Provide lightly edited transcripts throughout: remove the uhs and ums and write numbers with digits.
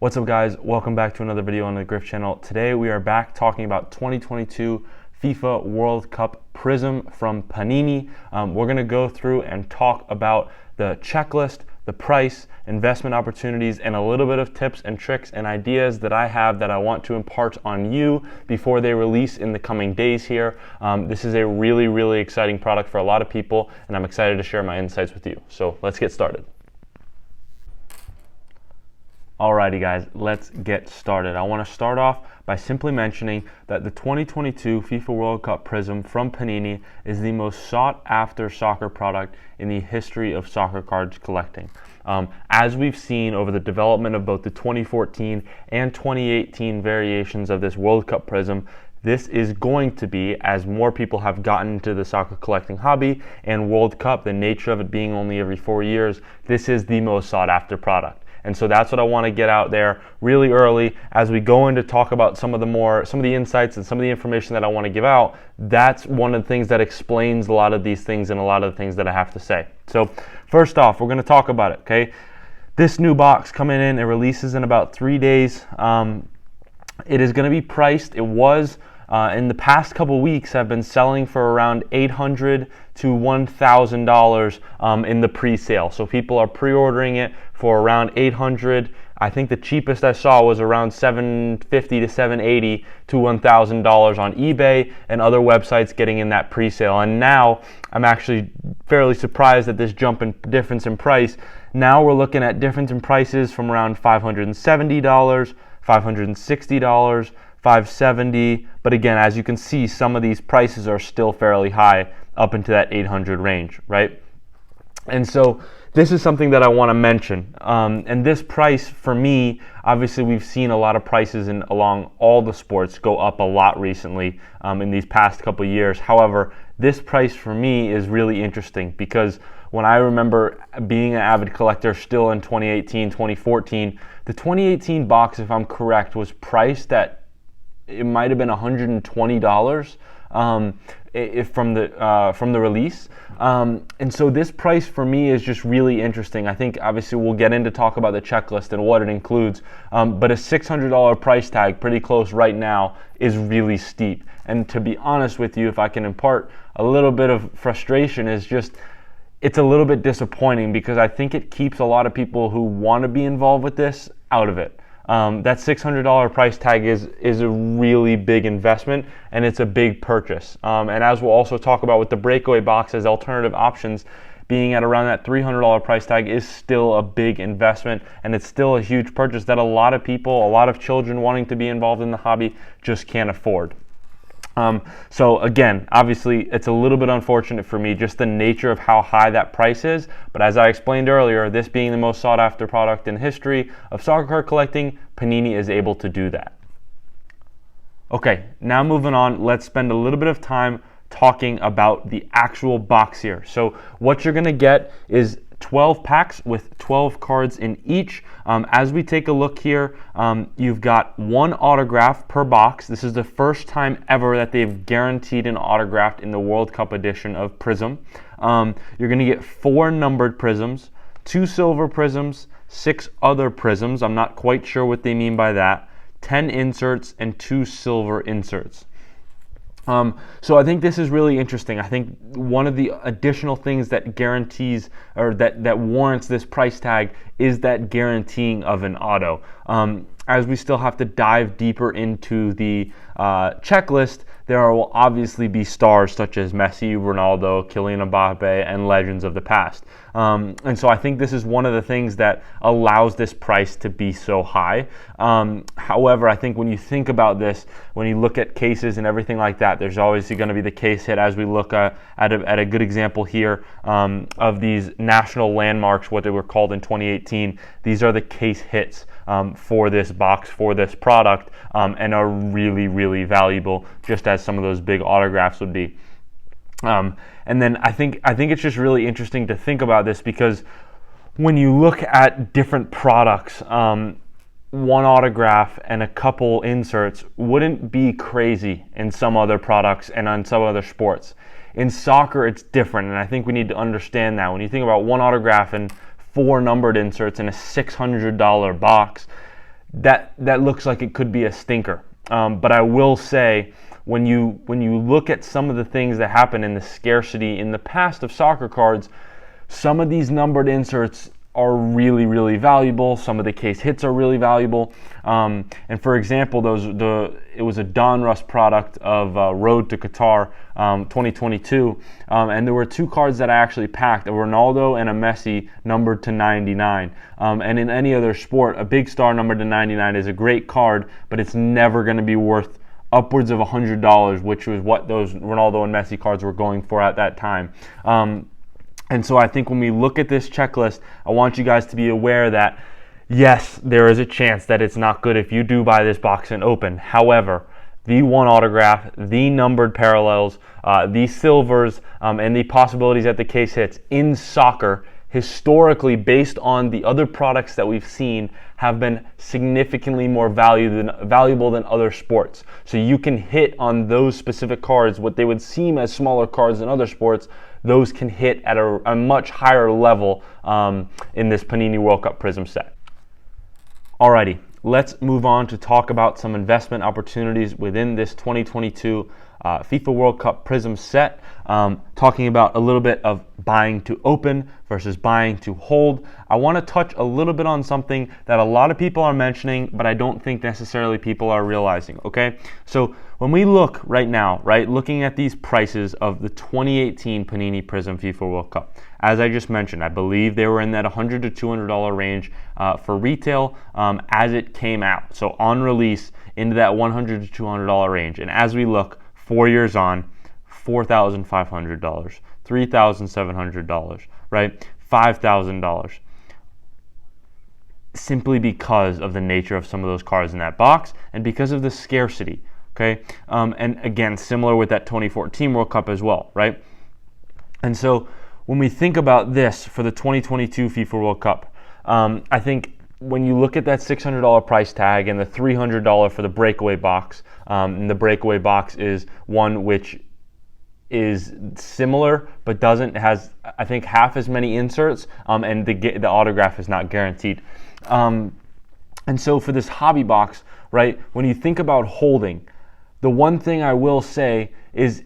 What's up, guys? Welcome back to another video on the Griff channel. Today we are back talking about 2022 FIFA World Cup Prizm from Panini. We're going to go through and talk about the checklist, the price, investment opportunities, and a little bit of tips and tricks and ideas that I have that I want to impart on you before they release in the coming days here. This is a really exciting product for a lot of people, and I'm excited to share my insights with you. So let's get started. Alrighty, guys, let's get started. I want to start off by simply mentioning that the 2022 FIFA World Cup Prizm from Panini is the most sought after soccer product in the history of soccer cards collecting. As we've seen over the development of both the 2014 and 2018 variations of this World Cup Prizm, this is going to be, as more people have gotten into the soccer collecting hobby and World Cup, the nature of it being only every 4 years, this is the most sought after product. And so that's what I want to get out there really early as we go into talk about some of the insights and some of the information that I want to give out. That's one of the things that explains a lot of these things and a lot of the things that I have to say. So first off, we're going to talk about it, okay? This new box coming in, it releases in about 3 days. It is going to be priced. It was in the past couple weeks have been selling for around $800 to $1,000 in the pre-sale. So people are pre-ordering it for around $800. I think the cheapest I saw was around $750 to $780 to $1,000 on eBay and other websites getting in that pre-sale. And now I'm actually fairly surprised at this jump in difference in price. Now we're looking at difference in prices from around $570, $560, $570, but again, as you can see, some of these prices are still fairly high up into that 800 range, right? And so this is something that I want to mention. And this price for me, obviously we've seen a lot of prices along all the sports go up a lot recently in these past couple years. However, this price for me is really interesting because when I remember being an avid collector still in 2018, 2014, the 2018 box, if I'm correct, was priced at, it might have been $120 from the release, and so this price for me is just really interesting. I think obviously we'll get into talk about the checklist and what it includes, but a $600 price tag, pretty close right now, is really steep. And to be honest with you, if I can impart a little bit of frustration, is just it's a little bit disappointing because I think it keeps a lot of people who want to be involved with this out of it. That $600 price tag is a really big investment, and it's a big purchase. And as we'll also talk about with the breakaway boxes, alternative options being at around that $300 price tag is still a big investment, and it's still a huge purchase that a lot of people, a lot of children wanting to be involved in the hobby just can't afford. So again, obviously it's a little bit unfortunate for me, just the nature of how high that price is. But as I explained earlier, this being the most sought after product in history of soccer card collecting, Panini is able to do that. Okay, now moving on, let's spend a little bit of time talking about the actual box here. So what you're going to get is 12 packs with 12 cards in each. As we take a look here, you've got one autograph per box. This is the first time ever that they've guaranteed an autograph in the World Cup edition of Prizm. You're going to get 4 numbered Prizms, 2 silver Prizms, 6 other Prizms. I'm not quite sure what they mean by that. 10 inserts and 2 silver inserts. So I think this is really interesting. I think one of the additional things that guarantees or that warrants this price tag is that guaranteeing of an auto. As we still have to dive deeper into the checklist, there will obviously be stars such as Messi, Ronaldo, Kylian Mbappe, and legends of the past. And so I think this is one of the things that allows this price to be so high. However, I think when you think about this, when you look at cases and everything like that, there's obviously going to be the case hit, as we look at a good example here of these national landmarks, what they were called in 2018. These are the case hits for this box, for this product, and are really valuable, just as some of those big autographs would be. And then I think it's just really interesting to think about this because when you look at different products, one autograph and a couple inserts wouldn't be crazy in some other products and on some other sports. In soccer, it's different, and I think we need to understand that. When you think about one autograph and 4 numbered inserts in a $600 box, that looks like it could be a stinker. But I will say, when you look at some of the things that happen in the scarcity in the past of soccer cards, some of these numbered inserts are really, really valuable. Some of the case hits are really valuable. And for example, it was a Donruss product of Road to Qatar 2022. And there were two cards that I actually packed, a Ronaldo and a Messi numbered to 99. And in any other sport, a big star numbered to 99 is a great card, but it's never going to be worth upwards of $100, which was what those Ronaldo and Messi cards were going for at that time. And so I think when we look at this checklist, I want you guys to be aware that, yes, there is a chance that it's not good if you do buy this box and open. However, the one autograph, the numbered parallels, the silvers, and the possibilities that the case hits in soccer, historically, based on the other products that we've seen, have been significantly more valuable than other sports. So you can hit on those specific cards, what they would seem as smaller cards than other sports. Those can hit at a much higher level in this Panini World Cup Prizm set. Alrighty, let's move on to talk about some investment opportunities within this 2022 FIFA World Cup Prizm set. Talking about a little bit of buying to open versus buying to hold. I want to touch a little bit on something that a lot of people are mentioning, but I don't think necessarily people are realizing, okay? So when we look right now, looking at these prices of the 2018 Panini Prizm FIFA World Cup, as I just mentioned, I believe they were in that $100 to $200 range for retail as it came out. So on release, into that $100 to $200 range. And as we look, 4 years on, $4,500, $3,700, right? $5,000. Simply because of the nature of some of those cards in that box and because of the scarcity, okay? And again, similar with that 2014 World Cup as well, right? And so when we think about this for the 2022 FIFA World Cup, I think when you look at that $600 price tag and the $300 for the breakaway box, and the breakaway box is one which is similar but has I think half as many inserts, and the autograph is not guaranteed. And so for this hobby box, right, when you think about holding, the one thing I will say is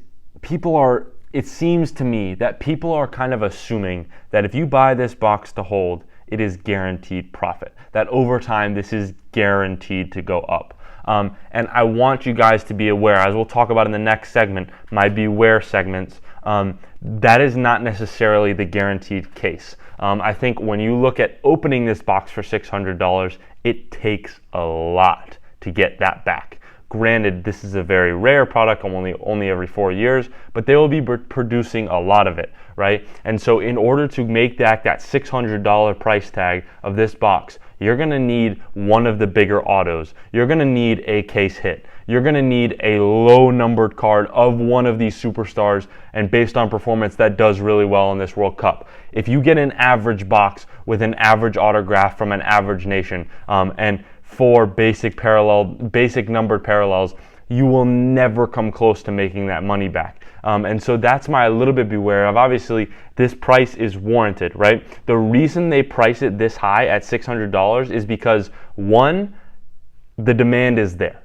it seems to me that people are kind of assuming that if you buy this box to hold, it is guaranteed profit. That over time, this is guaranteed to go up. And I want you guys to be aware, as we'll talk about in the next segment, my beware segments, that is not necessarily the guaranteed case. I think when you look at opening this box for $600, it takes a lot to get that back. Granted, this is a very rare product, only every 4 years, but they will be producing a lot of it, right? And so in order to make that $600 price tag of this box, you're going to need one of the bigger autos. You're going to need a case hit. You're going to need a low numbered card of one of these superstars, and based on performance, that does really well in this World Cup. If you get an average box with an average autograph from an average nation, and 4 basic numbered parallels, you will never come close to making that money back. And so that's my little bit beware of. Obviously, this price is warranted, right? The reason they price it this high at $600 is because, one, the demand is there.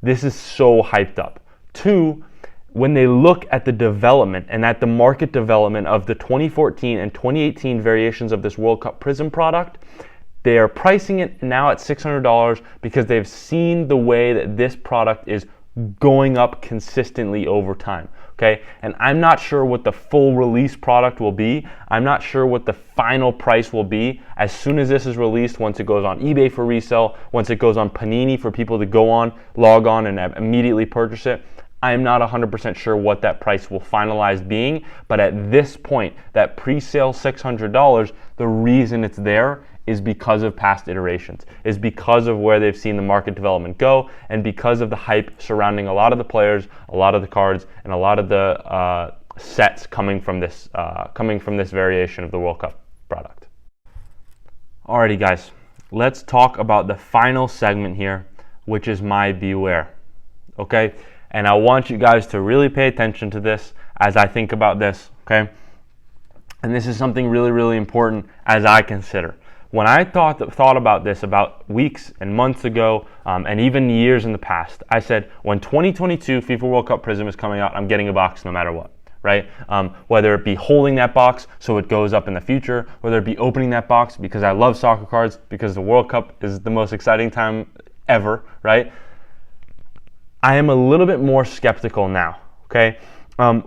This is so hyped up. 2, when they look at the development and at the market development of the 2014 and 2018 variations of this World Cup Prizm product, they are pricing it now at $600 because they've seen the way that this product is going up consistently over time, okay? And I'm not sure what the full release product will be. I'm not sure what the final price will be as soon as this is released, once it goes on eBay for resale, once it goes on Panini for people to log on and immediately purchase it. I'm not 100% sure what that price will finalize being, but at this point, that pre-sale $600, the reason it's there is because of past iterations, is because of where they've seen the market development go, and because of the hype surrounding a lot of the players, a lot of the cards, and a lot of the sets coming from this variation of the World Cup product. Alrighty, guys, let's talk about the final segment here, which is my beware. Okay, and I want you guys to really pay attention to this as I think about this. Okay, and this is something really, really important as I consider. when I thought about this about weeks and months ago, and even years in the past, I said, when 2022 FIFA World Cup Prizm is coming out, I'm getting a box no matter what, right? Whether it be holding that box so it goes up in the future, whether it be opening that box because I love soccer cards, because the World Cup is the most exciting time ever, right? I am a little bit more skeptical now, okay?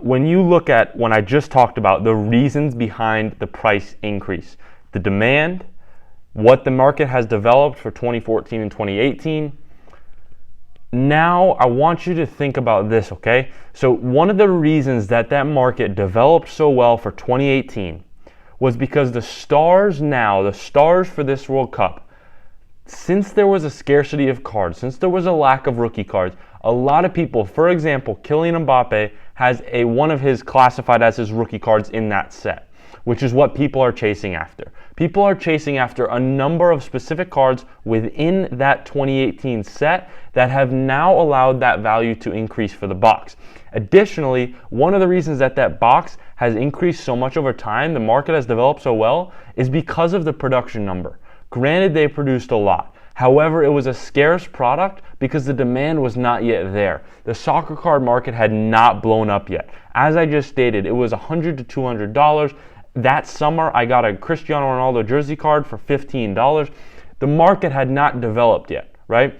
When you look at, when I just talked about the reasons behind the price increase, the demand, what the market has developed for 2014 and 2018, now I want you to think about this, okay? So one of the reasons that market developed so well for 2018 was because the stars for this World Cup, since there was a scarcity of cards, since there was a lack of rookie cards, a lot of people, for example, Kylian Mbappe has one of his classified as his rookie cards in that set, which is what people are chasing after. People are chasing after a number of specific cards within that 2018 set that have now allowed that value to increase for the box. Additionally, one of the reasons that box has increased so much over time, the market has developed so well, is because of the production number. Granted, they produced a lot. However, it was a scarce product because the demand was not yet there. The soccer card market had not blown up yet. As I just stated, it was $100 to $200. That summer, I got a Cristiano Ronaldo jersey card for $15. The market had not developed yet, right?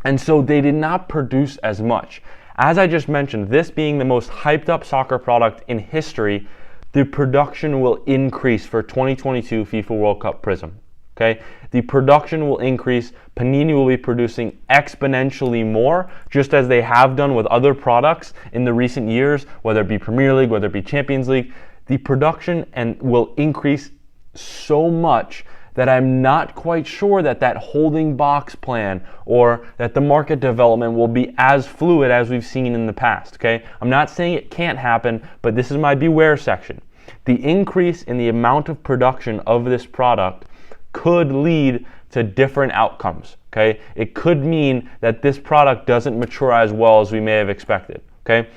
And so they did not produce as much. As I just mentioned, this being the most hyped up soccer product in history, the production will increase for 2022 FIFA World Cup Prizm. Okay, the production will increase. Panini will be producing exponentially more, just as they have done with other products in the recent years, whether it be Premier League, whether it be Champions League. The production will increase so much that I'm not quite sure that holding box plan or that the market development will be as fluid as we've seen in the past. Okay, I'm not saying it can't happen, but this is my beware section. The increase in the amount of production of this product could lead to different outcomes, okay? It could mean that this product doesn't mature as well as we may have expected, okay?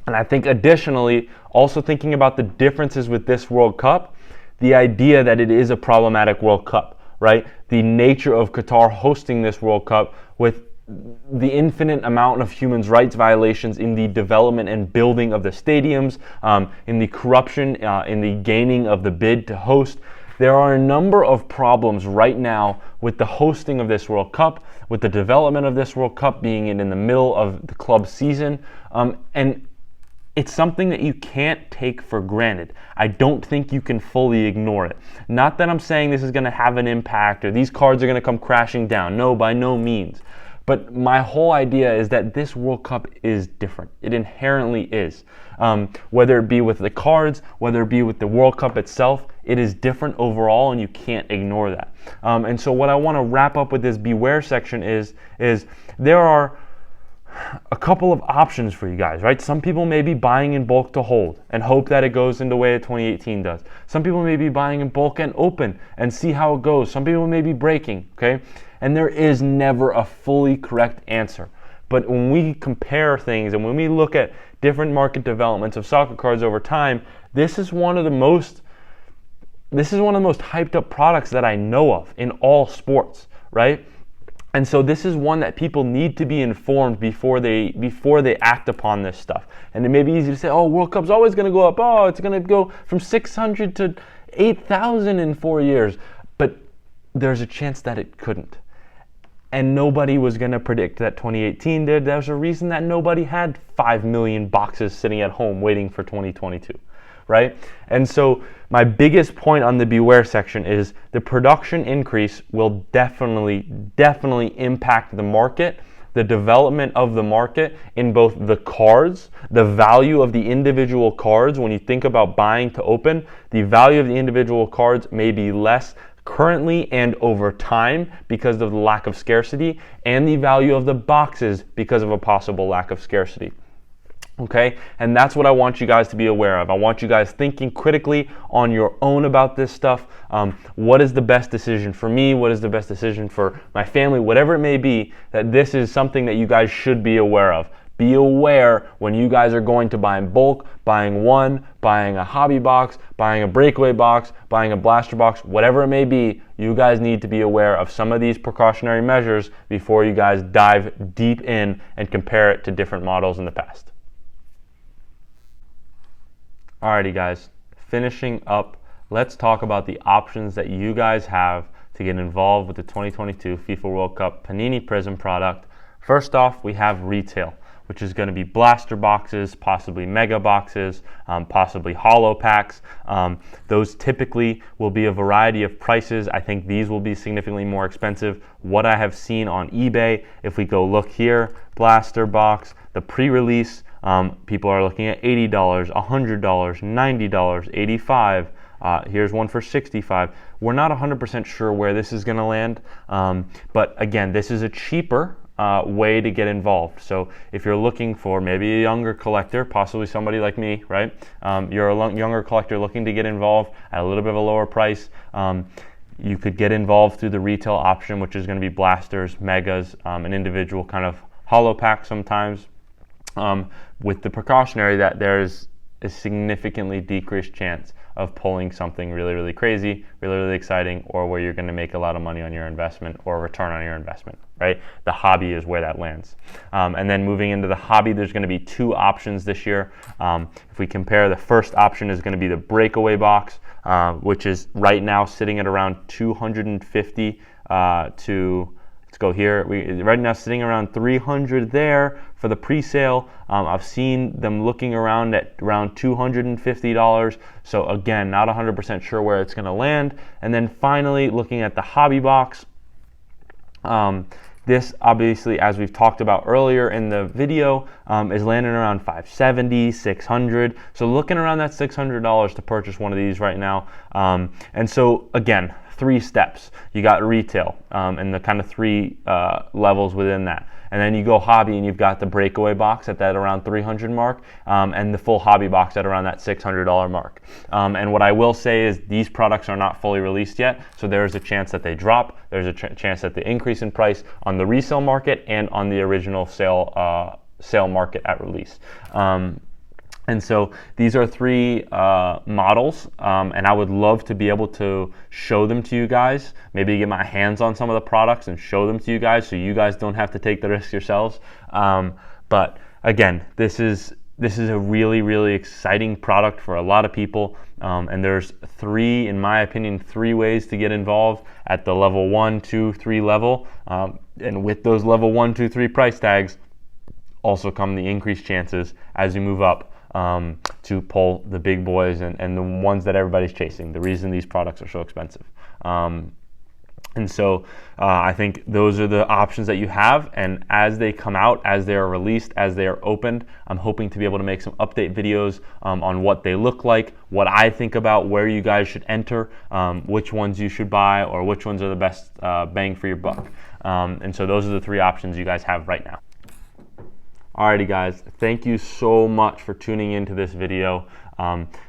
And I think additionally, also thinking about the differences with this World Cup, the idea that it is a problematic World Cup, right? The nature of Qatar hosting this World Cup with the infinite amount of human rights violations in the development and building of the stadiums, in the corruption, in the gaining of the bid to host. There are a number of problems right now with the hosting of this World Cup, with the development of this World Cup being in the middle of the club season, and it's something that you can't take for granted. I don't think you can fully ignore it. Not that I'm saying this is going to have an impact or these cards are going to come crashing down. No, by no means. But my whole idea is that this World Cup is different. It inherently is. Whether it be with the cards, whether it be with the World Cup itself, it is different overall, and you can't ignore that. And so what I want to wrap up with this beware section is there are a couple of options for you guys, right? Some people may be buying in bulk to hold and hope that it goes in the way that 2018 does. Some people may be buying in bulk and open and see how it goes. Some people may be breaking, okay? And there is never a fully correct answer. But when we compare things and when we look at different market developments of soccer cards over time, this is one of the most hyped up products that I know of in all sports, right? And so this is one that people need to be informed before they act upon this stuff. And it may be easy to say, oh, World Cup's always going to go up. Oh, it's going to go from 600 to 8,000 in 4 years. But there's a chance that it couldn't. And nobody was going to predict that 2018 did. There's a reason that nobody had 5 million boxes sitting at home waiting for 2022, right? And so my biggest point on the beware section is the production increase will definitely impact the market, the development of the market in both the cards, the value of the individual cards. When you think about buying to open, the value of the individual cards may be less currently and over time because of the lack of scarcity, and the value of the boxes because of a possible lack of scarcity. Okay, and that's what I want you guys to be aware of. I want you guys thinking critically on your own about this stuff. What is the best decision for me? What is the best decision for my family? Whatever it may be, that this is something that you guys should be aware of. be aware when you guys are going to buy in bulk, buying one, buying a hobby box, buying a breakaway box, buying a blaster box, whatever it may be, you guys need to be aware of some of these precautionary measures before you guys dive deep in and compare it to different models in the past. Alrighty guys, finishing up, let's talk about the options that you guys have to get involved with the 2022 FIFA World Cup Panini Prizm product. First off, we have retail, which is going to be blaster boxes, possibly mega boxes, possibly holo packs. Those typically will be a variety of prices. I think these will be significantly more expensive. What I have seen on eBay, if we go look here, blaster box, the pre-release, people are looking at $80, $100, $90, $85. Here's one for $65. We're not 100% sure where this is going to land, but again, this is a cheaper way to get involved. So if you're looking for maybe a younger collector, possibly somebody like me, right? You're a younger collector looking to get involved at a little bit of a lower price. You could get involved through the retail option, which is going to be blasters, megas, an individual kind of holo pack sometimes, with the precautionary that there's a significantly decreased chance of pulling something really, really crazy, really, really exciting, or where you're going to make a lot of money on your investment or a return on your investment, right? The hobby is where that lands. And then moving into the hobby, there's going to be two options this year. If we compare, the first option is going to be the breakaway box, which is right now sitting at around 250 to, let's go here, right now sitting around 300 there for the pre-sale. I've seen them looking around at around $250. So again, not 100% sure where it's going to land. And then finally, looking at the hobby box, this obviously, as we've talked about earlier in the video, is landing around $570, $600. So looking around that $600 to purchase one of these right now. And so again, 3 steps. You got retail and the kind of 3 levels within that. And then you go hobby and you've got the breakaway box at that around 300 mark, and the full hobby box at around that $600 mark. And what I will say is these products are not fully released yet, so there's a chance that they drop. There's a chance that they increase in price on the resale market and on the original sale market at release. And so these are 3 models, and I would love to be able to show them to you guys, maybe get my hands on some of the products and show them to you guys so you guys don't have to take the risk yourselves. But again, this is a really, really exciting product for a lot of people, and there's 3, in my opinion, 3 ways to get involved at the level 1, 2, 3 level, and with those level 1, 2, 3 price tags also come the increased chances as you move up to pull the big boys and the ones that everybody's chasing, the reason these products are so expensive. And so I think those are the options that you have, and as they come out, as they are released, as they are opened, I'm hoping to be able to make some update videos on what they look like, what I think about where you guys should enter, which ones you should buy, or which ones are the best bang for your buck. And so those are the 3 options you guys have right now. Alrighty guys, thank you so much for tuning into this video.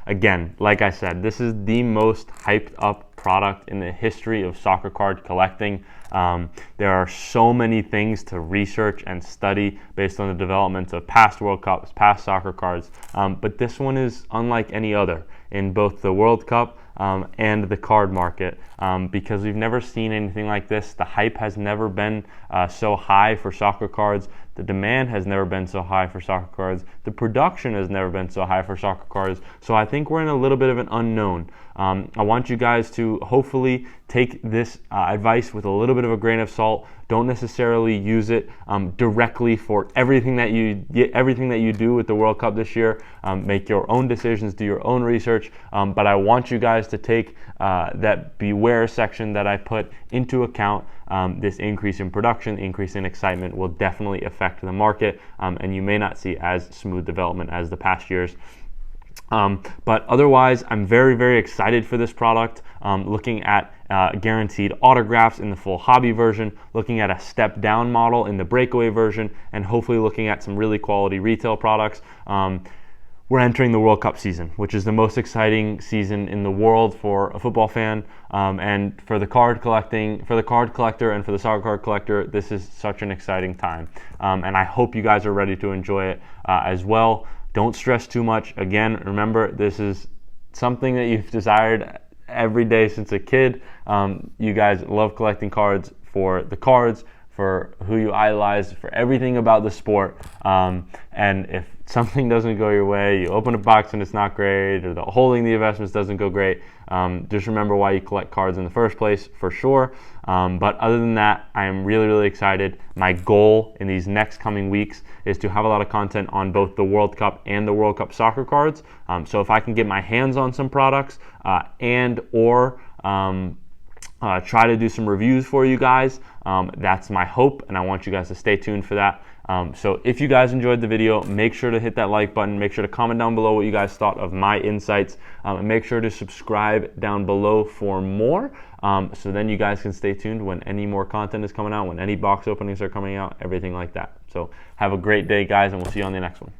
Again, like I said, this is the most hyped up product in the history of soccer card collecting. There are so many things to research and study based on the developments of past World Cups, past soccer cards, but this one is unlike any other in both the World Cup and the card market, because we've never seen anything like this. The hype has never been so high for soccer cards. The demand has never been so high for soccer cards. The production has never been so high for soccer cards. So I think we're in a little bit of an unknown. I want you guys to hopefully take this advice with a little bit of a grain of salt. Don't necessarily use it directly for everything that you do with the World Cup this year. Make your own decisions, do your own research. But I want you guys to take that beware section that I put into account. This increase in production, increase in excitement will definitely affect the market, and you may not see as smooth development as the past years. But otherwise, I'm very, very excited for this product. Looking at guaranteed autographs in the full hobby version, looking at a step down model in the breakaway version, and hopefully looking at some really quality retail products. we're entering the World Cup season, which is the most exciting season in the world for a football fan, and for the card collector, and for the soccer card collector. This is such an exciting time, and I hope you guys are ready to enjoy it as well. Don't stress too much. Again, remember, this is something that you've desired every day since a kid. You guys love collecting cards for the cards, for who you idolize, for everything about the sport. And if something doesn't go your way, you open a box and it's not great, or holding the investments doesn't go great, just remember why you collect cards in the first place, for sure. But other than that, I am really, really excited. My goal in these next coming weeks is to have a lot of content on both the World Cup and the World Cup soccer cards. So if I can get my hands on some products try to do some reviews for you guys, that's my hope, and I want you guys to stay tuned for that. So if you guys enjoyed the video, make sure to hit that like button, make sure to comment down below what you guys thought of my insights, and make sure to subscribe down below for more, so then you guys can stay tuned when any more content is coming out, when any box openings are coming out, everything like that. So have a great day, guys, and we'll see you on the next one.